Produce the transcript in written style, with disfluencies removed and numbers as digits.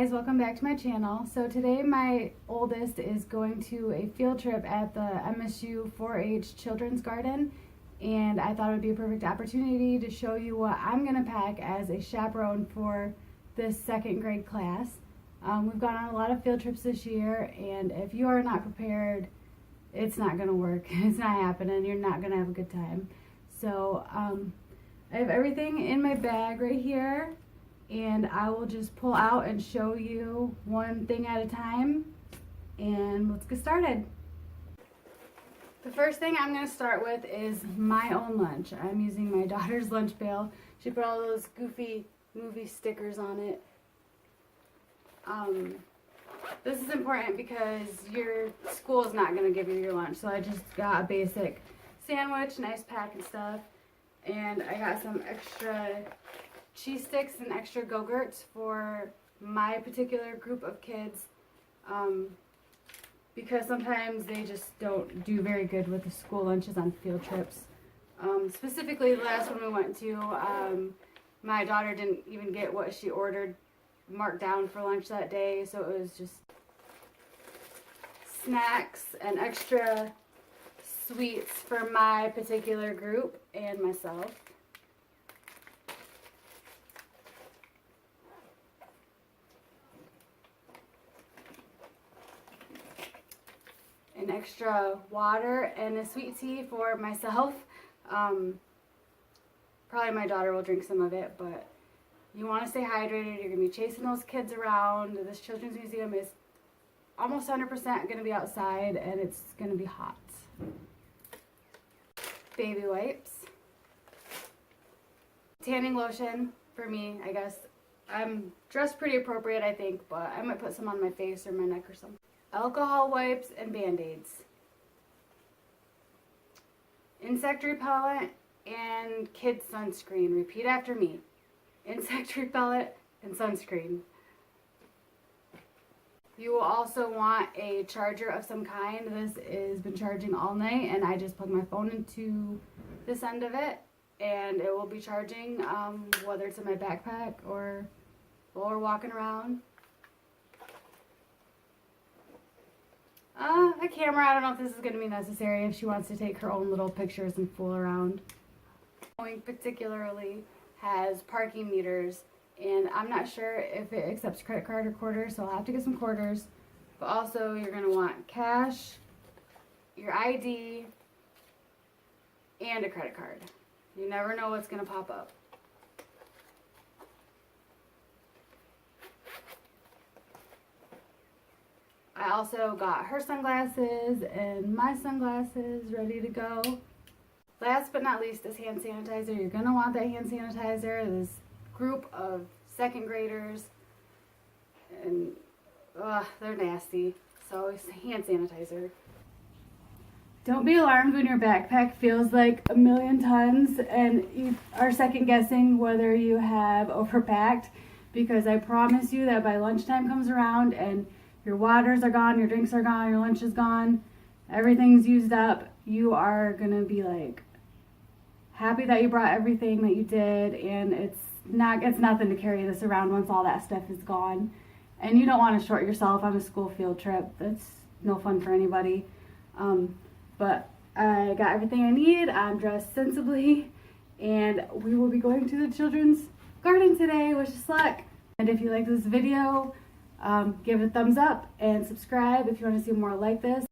guys, welcome back to my channel. So today my oldest is going to a field trip at the MSU 4-H Children's Garden, and I thought it would be a perfect opportunity to show you what I'm going to pack as a chaperone for this second grade class. We've gone on a lot of field trips this year, and if you are not prepared, it's not going to work. It's not happening. You're not going to have a good time. So I have everything in my bag right here, and I will just pull out and show you one thing at a time, and let's get started. The first thing I'm going to start with is my own lunch. I'm using my daughter's lunch pail. She put all those goofy movie stickers on it. This is important because your school is not going to give you your lunch, so I just got a basic sandwich, nice pack and stuff, and I got some extra cheese sticks and extra Go-Gurts for my particular group of kids, because sometimes they just don't do very good with the school lunches on field trips. Specifically, the last one we went to, my daughter didn't even get what she ordered marked down for lunch that day, so it was just snacks and extra sweets for my particular group and myself. An extra water and a sweet tea for myself. Probably my daughter will drink some of it, but you want to stay hydrated. You're going to be chasing those kids around. This children's museum is almost 100% going to be outside, and it's going to be hot. Baby wipes. Tanning lotion for me, I guess. I'm dressed pretty appropriate, I think, but I might put some on my face or my neck or something. Alcohol wipes and Band-Aids. Insect repellent and kid sunscreen. Repeat after me. Insect repellent and sunscreen. You will also want a charger of some kind. This has been charging all night, and I just plug my phone into this end of it, and it will be charging whether it's in my backpack or while we're walking around. A camera. I don't know if this is going to be necessary if she wants to take her own little pictures and fool around. Boeing particularly has parking meters, and I'm not sure if it accepts credit card or quarters, so I'll have to get some quarters. But also, you're going to want cash, your ID, and a credit card. You never know what's going to pop up. I also got her sunglasses and my sunglasses ready to go. Last but not least is hand sanitizer. You're going to want that hand sanitizer. This group of second graders, and they're nasty, so it's hand sanitizer. Don't be alarmed when your backpack feels like a million tons and you are second guessing whether you have overpacked, because I promise you that by lunchtime comes around and your waters are gone, your drinks are gone, your lunch is gone, everything's used up, you are going to be like happy that you brought everything that you did, and it's nothing to carry this around once all that stuff is gone. And you don't want to short yourself on a school field trip. That's no fun for anybody. But I got everything I need. I'm dressed sensibly, and we will be going to the children's garden today. Wish us luck. And if you like this video, give it a thumbs up and subscribe if you want to see more like this.